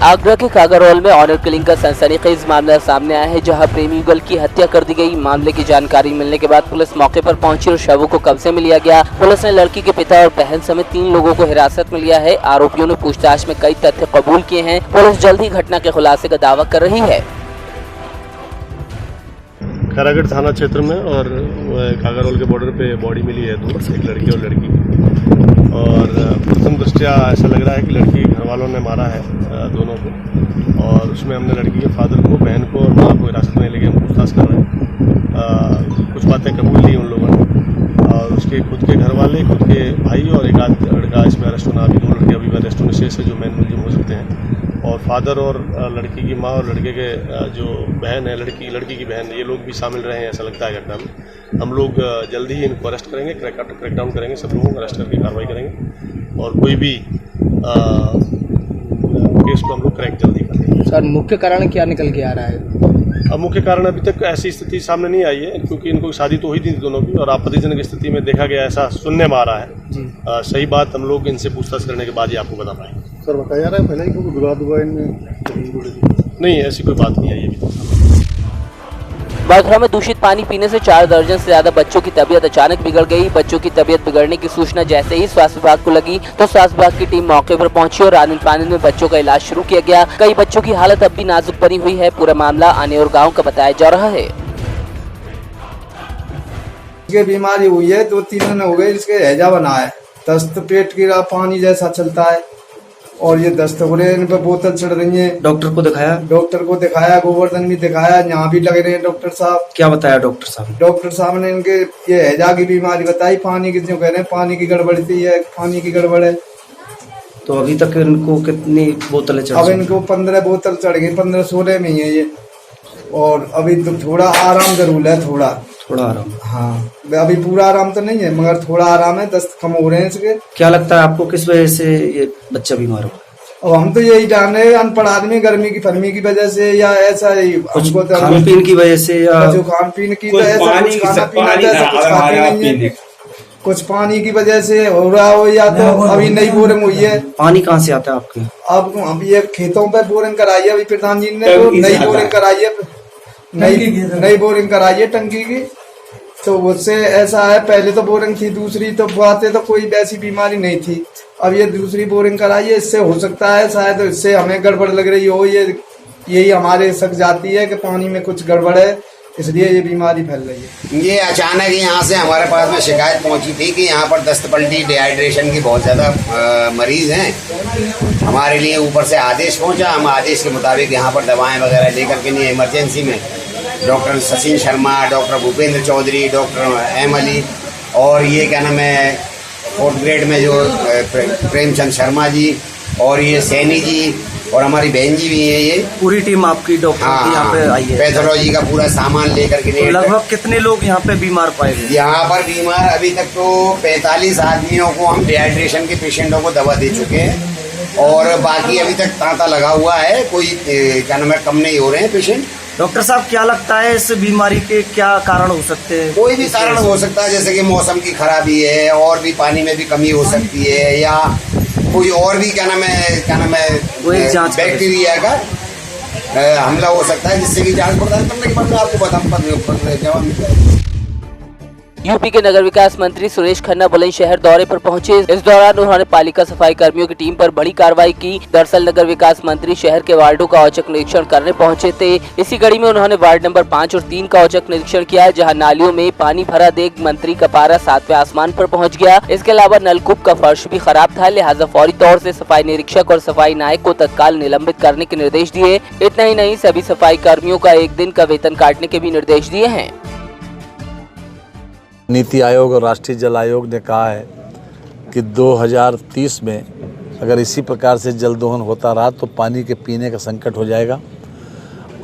आगरा के कागारोल में honour killing का सनसनीखेज मामला सामने आया है, जहां प्रेमी युगल की हत्या कर दी गई। मामले की जानकारी मिलने के बाद पुलिस मौके पर पहुंची और शवों को कब्जे में लिया गया। पुलिस ने लड़की के पिता और बहन समेत 3 लोगों को हिरासत में लिया है। आरोपियों ने पूछताछ में कई तथ्य कबूल किए हैं। पुलिस जल्द ही घटना के खुलासे का दावा कर रही है। खैरागढ़ थाना क्षेत्र में और कागारोल के बॉर्डर पे बॉडी मिली है 2, एक लड़की और लड़की की। और प्रथम दृष्टया ऐसा लग रहा है कि लड़की घर वालों ने मारा है दोनों को, और उसमें हमने लड़की के फादर को, बहन को और माँ को हिरासत में लेके हम पूछताछ कर रहे हैं। कुछ बातें कबूल ली उन लोगों ने, और उसके खुद के घर वाले, खुद के भाई और एक आध लड़का इसमें अरेस्ट होना, अभी 2 लड़के अभी अरेस्ट होने शेष है जो मेन मुलजिम हो सकते हैं। और फादर और लड़की की माँ और लड़के के जो बहन है, लड़की की बहन, ये लोग भी शामिल रहे हैं ऐसा लगता है घटना में। हम लोग जल्दी ही इनको अरेस्ट करेंगे, क्रैकडाउन करेंगे, सब लोगों को अरेस्ट करके कार्रवाई करेंगे और कोई भी केस को हम लोग क्रैक जल्दी करेंगे। सर, मुख्य कारण क्या निकल के आ रहा है? अब मुख्य कारण अभी तक ऐसी स्थिति सामने नहीं आई है, क्योंकि इनको शादी तो हुई थी दोनों की और आपत्तिजनक स्थिति में देखा गया, ऐसा सुनने में आ रहा है। सही बात हम लोग इनसे पूछताछ करने के बाद ही आपको बता पाएंगे। सर, बताया जा रहा है पहले ही कोई विवाद हुआ इनमें? नहीं, ऐसी कोई बात नहीं आई अभी तक। बाघरा में दूषित पानी पीने से 4 दर्जन से ज्यादा बच्चों की तबीयत अचानक बिगड़ गई। बच्चों की तबीयत बिगड़ने की सूचना जैसे ही स्वास्थ्य विभाग को लगी तो स्वास्थ्य विभाग की टीम मौके पर पहुंची और आनंद पानी में बच्चों का इलाज शुरू किया गया। कई बच्चों की हालत अब भी नाजुक बनी हुई है। पूरा मामला अनेर गाँव का बताया जा रहा है। ये बीमारी हुई है 2-3 दिन हो गए, इसके हैजा बना है, दस्त, पेट की पानी जैसा चलता है और ये दस्त हो रहे हैं, इन पर बोतल चढ़ रही है। डॉक्टर को दिखाया? डॉक्टर को दिखाया, गोवर्धन भी दिखाया, यहाँ भी लग रहे हैं डॉक्टर साहब। क्या बताया डॉक्टर साहब? डॉक्टर साहब ने इनके ये हैजा की बीमारी बताई, पानी की, जो कह रहे हैं पानी की गड़बड़ी थी, है पानी की गड़बड़ है। तो अभी तक इनको कितनी बोतलें चढ़? अब इनको 15 बोतल चढ़ गई, 15-16 में ही है ये। और अभी तो थोड़ा आराम जरूर है, थोड़ा आराम। हाँ, अभी पूरा आराम तो नहीं है मगर थोड़ा आराम है, दस्त कम हो रहे हैं इसके। क्या लगता है आपको, किस वजह से ये बच्चा बीमार हो? अब हम तो यही जान रहे हैं, अनपढ़ आदमी, गर्मी की फर्मी की वजह से या ऐसा ही हमको तो खान पीन की वजह से, या जो खान पीन की वजह से, कुछ खाना पीना जैसा कुछ खाते नहीं है, कुछ पानी की वजह से हो रहा हो, या तो अभी नई बोरिंग हुई है। पानी कहाँ से आता है आपके? अब हम ये खेतों पे बोरिंग कराई है, अभी प्रधान जी ने तो नई बोरिंग कराई है, नई बोरिंग कराई है टंकी की। तो उससे ऐसा है, पहले तो बोरिंग थी दूसरी, तो बातें तो कोई वैसी बीमारी नहीं थी। अब ये दूसरी बोरिंग कराई है, इससे हो सकता है शायद इससे हमें गड़बड़ लग रही हो, यही हमारे शक जाती है कि पानी में कुछ गड़बड़ है, इसलिए ये बीमारी फैल रही है। ये अचानक यहाँ से हमारे पास में शिकायत पहुँची थी कि यहाँ पर दस्त पल्टी, डिहाइड्रेशन की बहुत ज़्यादा मरीज़ हैं। हमारे लिए ऊपर से आदेश पहुँचा, हम आदेश के मुताबिक यहाँ पर दवाएं वगैरह लेकर के लिए इमरजेंसी में doctor Sachin Sharma, doctor Bhupendra Chaudhary, doctor M Ali और ये क्या नाम है 4th ग्रेड में जो प्रेमचंद शर्मा जी और ये सैनी जी और हमारी बहन जी भी है। ये पूरी टीम आपकी डॉक्टर की यहाँ पे आई है? पैथोलॉजी का पूरा सामान लेकर के। तो लगभग कितने लोग यहाँ पे बीमार पाए गए? यहाँ पर बीमार अभी तक तो 45 आदमियों को हम डिहाइड्रेशन के पेशेंटों को दवा दे चुके हैं और बाकी अभी तक तांता लगा हुआ है, कोई क्या नाम है कम नहीं हो रहे हैं पेशेंट। डॉक्टर साहब, क्या लगता है इस बीमारी के क्या कारण हो सकते हैं? कोई भी कारण हो सकता है, जैसे कि मौसम की खराबी है और भी पानी में भी कमी हो सकती है, या कोई और भी क्या नाम है बैक्टीरिया का हमला हो सकता है, जिससे कि जांच पड़ताल करने के बाद आपको जवाब मिल जाएगा। यूपी के नगर विकास मंत्री सुरेश खन्ना बुलंदशहर दौरे पर पहुंचे। इस दौरान उन्होंने पालिका सफाई कर्मियों की टीम पर बड़ी कार्रवाई की। दरअसल नगर विकास मंत्री शहर के वार्डों का औचक निरीक्षण करने पहुंचे थे। इसी कड़ी में उन्होंने वार्ड नंबर 5 और 3 का औचक निरीक्षण किया, जहां नालियों में पानी भरा देख मंत्री का पारा 7वें आसमान पर पहुंच गया। इसके अलावा नलकूप का फर्श भी खराब था, लिहाजा फौरी तौर से सफाई निरीक्षक और सफाई नायक को तत्काल निलंबित करने के निर्देश दिए। इतना ही नहीं, सभी सफाई कर्मियों का 1 दिन का वेतन काटने के भी निर्देश दिए हैं। नीति आयोग और राष्ट्रीय जल आयोग ने कहा है कि 2030 में अगर इसी प्रकार से जल दोहन होता रहा तो पानी के पीने का संकट हो जाएगा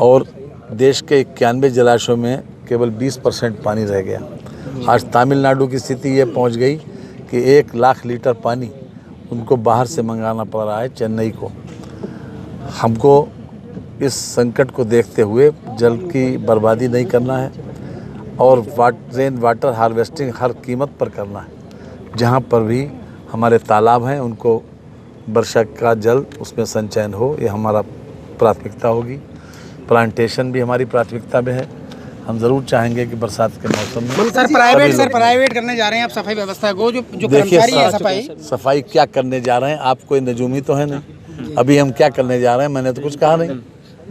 और देश के 91 जलाशयों में केवल 20% पानी रह गया। आज तमिलनाडु की स्थिति ये पहुंच गई कि 1 लाख लीटर पानी उनको बाहर से मंगाना पड़ रहा है, चेन्नई को। हमको इस संकट को देखते हुए जल की बर्बादी नहीं करना है और रेन वाटर हार्वेस्टिंग हर कीमत पर करना है। जहाँ पर भी हमारे तालाब हैं उनको वर्षा का जल उसमें संचयन हो, ये हमारा प्राथमिकता होगी। प्लांटेशन भी हमारी प्राथमिकता में है। हम ज़रूर चाहेंगे कि बरसात के मौसम में सर प्राइवेट करने जा रहे हैं आप सफाई व्यवस्था को, जो देखिए कर्मचारी है सफाई क्या करने जा रहे हैं, आप कोई नजूमी तो है नहीं। अभी हम क्या करने जा रहे हैं, मैंने तो कुछ कहा नहीं।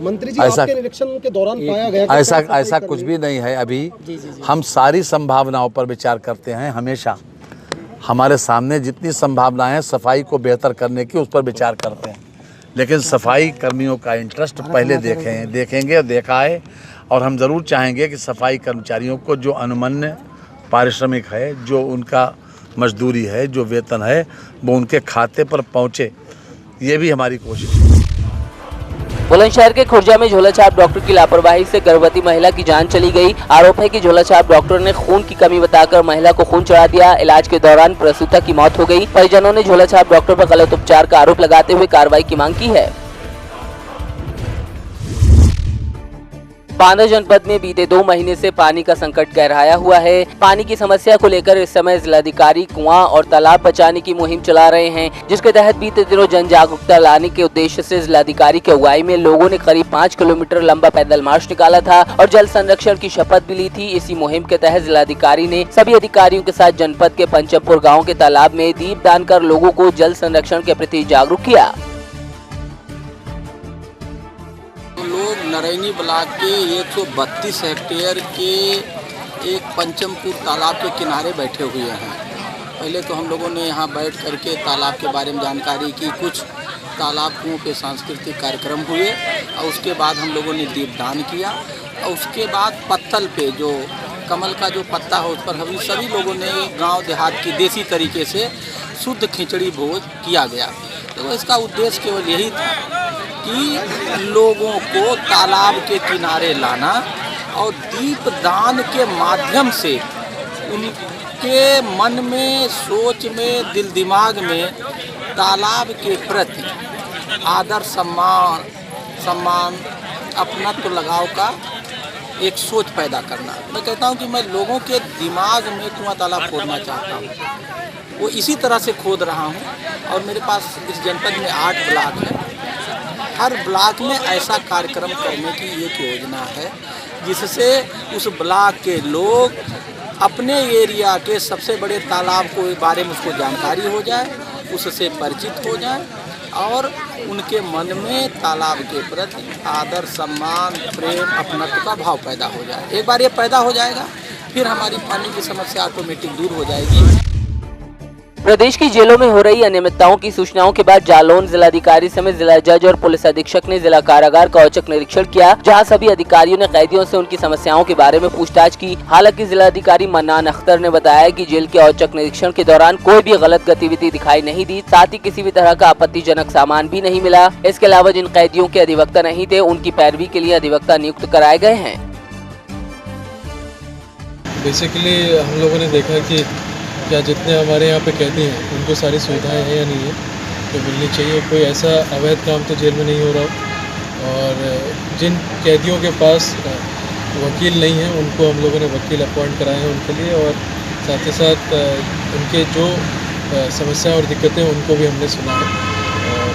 मंत्री जी आपके निरीक्षण के दौरान पाया गया ऐसा कुछ भी नहीं है। अभी हम सारी संभावनाओं पर विचार करते हैं। हमेशा हमारे सामने जितनी संभावनाएं हैं सफाई को बेहतर करने की, उस पर विचार करते हैं। लेकिन सफाई कर्मियों का इंटरेस्ट पहले देखेंगे और देखा है। और हम ज़रूर चाहेंगे कि सफाई कर्मचारियों को जो अनुमन्य पारिश्रमिक है, जो उनका मजदूरी है, जो वेतन है, वो उनके खाते पर पहुँचे, ये भी हमारी कोशिश है। बुलंदशहर के खुर्जा में झोलाछाप डॉक्टर की लापरवाही से गर्भवती महिला की जान चली गई। आरोप है कि झोलाछाप डॉक्टर ने खून की कमी बताकर महिला को खून चढ़ा दिया। इलाज के दौरान प्रसूता की मौत हो गई। परिजनों ने झोलाछाप डॉक्टर पर गलत उपचार का आरोप लगाते हुए कार्रवाई की मांग की है। बांदा जनपद में बीते 2 महीने से पानी का संकट गहराया हुआ है। पानी की समस्या को लेकर इस समय जिलाधिकारी कुआं और तालाब बचाने की मुहिम चला रहे हैं, जिसके तहत बीते दिनों जन जागरूकता लाने के उद्देश्य से जिलाधिकारी की अगुवाई में लोगों ने करीब 5 किलोमीटर लंबा पैदल मार्च निकाला था और जल संरक्षण की शपथ भी ली थी। इसी मुहिम के तहत जिलाधिकारी ने सभी अधिकारियों के साथ जनपद के पंचमपुर गाँव के तालाब में दीपदान कर लोगों को जल संरक्षण के प्रति जागरूक किया। लोग नरैनी ब्लॉक के 132 हेक्टेयर के एक पंचमपुर तालाब के किनारे बैठे हुए हैं। पहले तो हम लोगों ने यहाँ बैठ करके तालाब के बारे में जानकारी की, कुछ तालाब कुओं पे सांस्कृतिक कार्यक्रम हुए और उसके बाद हम लोगों ने दीपदान किया और उसके बाद पत्तल पे जो कमल का जो पत्ता है उस पर हम सभी लोगों ने गांव देहात की देसी तरीके से शुद्ध खिचड़ी भोज किया गया। तो इसका उद्देश्य केवल यही था कि लोगों को तालाब के किनारे लाना और दीपदान के माध्यम से उनके मन में, सोच में, दिल दिमाग में तालाब के प्रति आदर, सम्मान, अपनत्व, लगाव का एक सोच पैदा करना। मैं कहता हूं कि मैं लोगों के दिमाग में कुआं तालाब खोदना चाहता हूं। वो इसी तरह से खोद रहा हूं और मेरे पास इस जनपद में 8 ब्लॉक हैं। हर ब्लॉक में ऐसा कार्यक्रम करने की एक योजना है जिससे उस ब्लॉक के लोग अपने एरिया के सबसे बड़े तालाब के बारे में उसको जानकारी हो जाए, उससे परिचित हो जाए और उनके मन में तालाब के प्रति आदर, सम्मान, प्रेम, अपनत्व का भाव पैदा हो जाए। एक बार ये पैदा हो जाएगा फिर हमारी पानी की समस्या ऑटोमेटिक दूर हो जाएगी। प्रदेश की जेलों में हो रही अनियमितताओं की सूचनाओं के बाद जालौन जिलाधिकारी समेत जिला जज और पुलिस अधीक्षक ने जिला कारागार का औचक निरीक्षण किया, जहां सभी अधिकारियों ने कैदियों से उनकी समस्याओं के बारे में पूछताछ की। हालांकि जिलाधिकारी मन्नान अख्तर ने बताया कि जेल के औचक निरीक्षण के दौरान कोई भी गलत गतिविधि दिखाई नहीं दी, साथ ही किसी भी तरह का आपत्तिजनक सामान भी नहीं मिला। इसके अलावा जिन कैदियों के अधिवक्ता नहीं थे उनकी पैरवी के लिए अधिवक्ता नियुक्त कराए गए हैं। बेसिकली हम लोगों ने देखा कि क्या जितने हमारे यहाँ पे कैदी हैं उनको सारी सुविधाएं हैं या नहीं है, तो मिलनी चाहिए। कोई ऐसा अवैध काम तो जेल में नहीं हो रहा हो। और जिन कैदियों के पास वकील नहीं है उनको हम लोगों ने वकील अपॉइंट कराए हैं उनके लिए, और साथ ही साथ उनके जो समस्याएं और दिक्कतें उनको भी हमने सुना है। और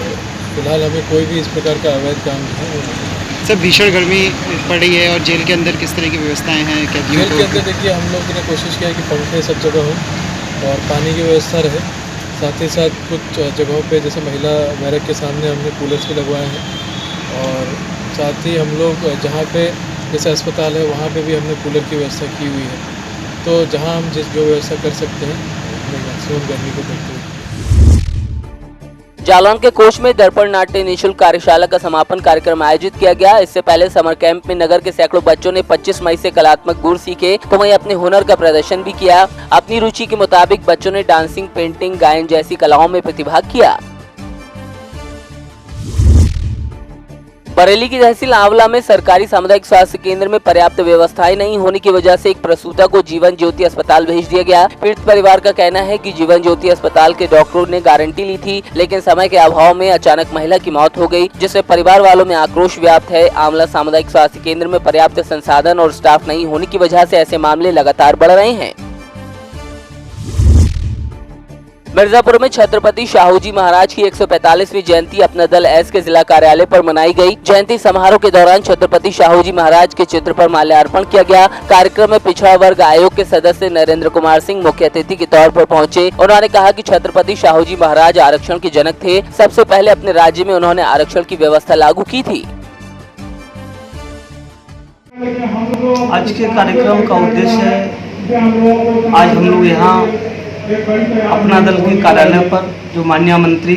फिलहाल हमें कोई भी इस प्रकार का अवैध काम जो है वो नहीं। सर भीषण गर्मी पड़ी है और जेल के अंदर किस तरह की व्यवस्थाएं हैं कैदियों जेल के अंदर? देखिए हम लोगों ने कोशिश किया है कि पंखे सब जगह हो और पानी की व्यवस्था रहे। साथ ही साथ कुछ जगहों पे जैसे महिला बैरक के सामने हमने कूलर्स भी लगवाए हैं और साथ ही हम लोग जहाँ पे जैसे अस्पताल है वहाँ पे भी हमने कूलर की व्यवस्था की हुई है। तो जहाँ हम जो व्यवस्था कर सकते हैं मैक्सिमम गर्मी को देखते हुए। जालौन के कोच में दर्पण नाट्य निःशुल्क कार्यशाला का समापन कार्यक्रम आयोजित किया गया। इससे पहले समर कैंप में नगर के सैकड़ों बच्चों ने 25 मई से कलात्मक गुर सीखे तो वहीं अपने हुनर का प्रदर्शन भी किया। अपनी रुचि के मुताबिक बच्चों ने डांसिंग, पेंटिंग, गायन जैसी कलाओं में प्रतिभाग किया। बरेली की तहसील आंवला में सरकारी सामुदायिक स्वास्थ्य केंद्र में पर्याप्त व्यवस्थाएं नहीं होने की वजह से एक प्रसूता को जीवन ज्योति अस्पताल भेज दिया गया। पीड़ित परिवार का कहना है कि जीवन ज्योति अस्पताल के डॉक्टरों ने गारंटी ली थी, लेकिन समय के अभाव में अचानक महिला की मौत हो गई, जिससे परिवार वालों में आक्रोश व्याप्त है। आंवला सामुदायिक स्वास्थ्य केंद्र में पर्याप्त संसाधन और स्टाफ नहीं होने की वजह से ऐसे मामले लगातार बढ़ रहे हैं। मिर्जापुर में छत्रपति शाहूजी महाराज की 145वीं जयंती अपना दल एस के जिला कार्यालय पर मनाई गई। जयंती समारोह के दौरान छत्रपति शाहूजी महाराज के चित्र पर माल्यार्पण किया गया। कार्यक्रम में पिछड़ा वर्ग आयोग के सदस्य नरेंद्र कुमार सिंह मुख्य अतिथि के तौर पर पहुंचे। उन्होंने कहा कि छत्रपति शाहूजी महाराज आरक्षण के जनक थे। सबसे पहले अपने राज्य में उन्होंने आरक्षण की व्यवस्था लागू की थी। आज के कार्यक्रम का उद्देश्य है, आज हम लोग यहाँ अपना दल के कार्यालय पर जो माननीय मंत्री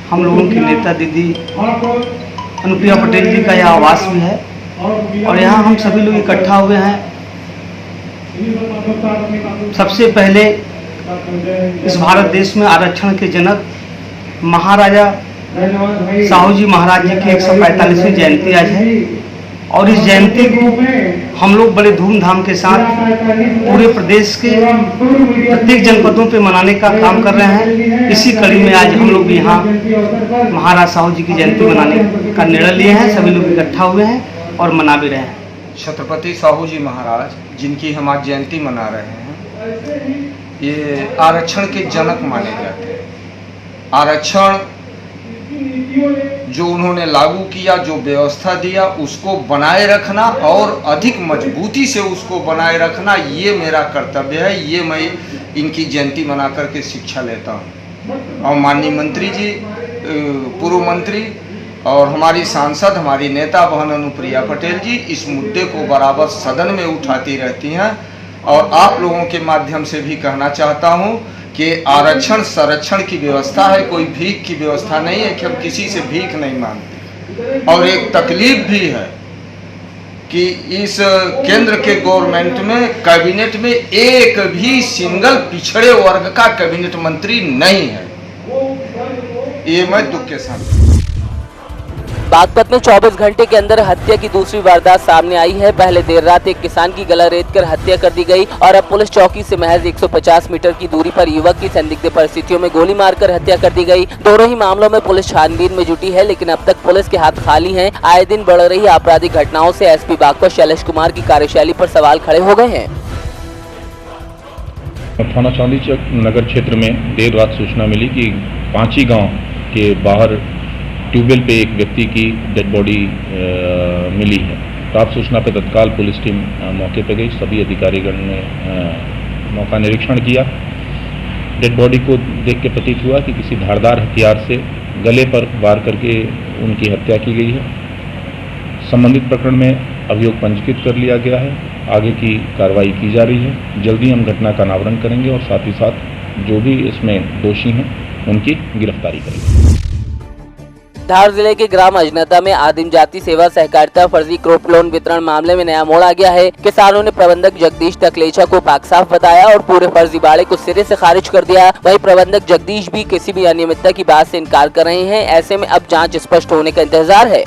हम लोगों की नेता दीदी अनुप्रिया पटेल जी का यह आवास भी है और यहाँ हम सभी लोग इकट्ठा हुए हैं। सबसे पहले इस भारत देश में आरक्षण के जनक महाराजा शाहूजी महाराज जी की 145वीं जयंती आज है और इस जयंती को हम लोग बड़े धूमधाम के साथ पूरे प्रदेश के प्रत्येक जनपदों पे मनाने का काम कर रहे हैं। इसी कड़ी में आज हम लोग यहाँ महाराज साहू जी की जयंती मनाने का निर्णय लिए हैं। सभी लोग इकट्ठा हुए हैं और मना भी रहे हैं। छत्रपति साहू जी महाराज जिनकी हम आज जयंती मना रहे हैं, ये आरक्षण के जनक माने जाते हैं। आरक्षण जो उन्होंने लागू किया, जो व्यवस्था दिया, उसको बनाए रखना और अधिक मजबूती से उसको बनाए रखना, ये मेरा कर्तव्य है। ये मैं इनकी जयंती मना करके शिक्षा लेता हूँ। और माननीय मंत्री जी, पूर्व मंत्री और हमारी सांसद, हमारी नेता बहन अनुप्रिया पटेल जी इस मुद्दे को बराबर सदन में उठाती रहती हैं। और आप लोगों के माध्यम से भी कहना चाहता हूँ कि आरक्षण संरक्षण की व्यवस्था है, कोई भीख की व्यवस्था नहीं है कि हम किसी से भीख नहीं मांगते। और एक तकलीफ भी है कि इस केंद्र के गवर्नमेंट में, कैबिनेट में एक भी सिंगल पिछड़े वर्ग का कैबिनेट मंत्री नहीं है। ये मैं दुख के साथ। बागपत में 24 घंटे के अंदर हत्या की दूसरी वारदात सामने आई है। पहले देर रात एक किसान की गला रेतकर हत्या कर दी गई और अब पुलिस चौकी से महज 150 मीटर की दूरी पर युवक की संदिग्ध परिस्थितियों में गोली मारकर हत्या कर दी गई। दोनों ही मामलों में पुलिस छानबीन में जुटी है, लेकिन अब तक पुलिस के हाथ खाली हैं। आए दिन बढ़ रही आपराधिक घटनाओं से एसपी बागपत शैलेश कुमार की कार्यशैली पर सवाल खड़े हो गए हैं। थाना चांदी चौक नगर क्षेत्र में देर रात सूचना मिली कि पांची गांव के बाहर ट्यूबवेल पे एक व्यक्ति की डेड बॉडी मिली है। प्राप्त सूचना पर तत्काल पुलिस टीम मौके पर गई। सभी अधिकारीगण ने मौका निरीक्षण किया। डेड बॉडी को देख के प्रतीत हुआ कि किसी धारदार हथियार से गले पर वार करके उनकी हत्या की गई है। संबंधित प्रकरण में अभियोग पंजीकृत कर लिया गया है। आगे की कार्रवाई की जा रही है। जल्दी हम घटना का अनावरण करेंगे और साथ ही साथ जो भी इसमें दोषी हैं उनकी गिरफ्तारी करेंगे। धार जिले के ग्राम अजनता में आदिम जाति सेवा सहकारिता फर्जी क्रॉप लोन वितरण मामले में नया मोड़ आ गया है। किसानों ने प्रबंधक जगदीश तकलेचा को पाकसाफ बताया और पूरे फर्जीवाड़े को सिरे से खारिज कर दिया। वहीं प्रबंधक जगदीश भी किसी भी अनियमितता की बात से इनकार कर रहे हैं। ऐसे में अब जांच स्पष्ट होने का इंतजार है।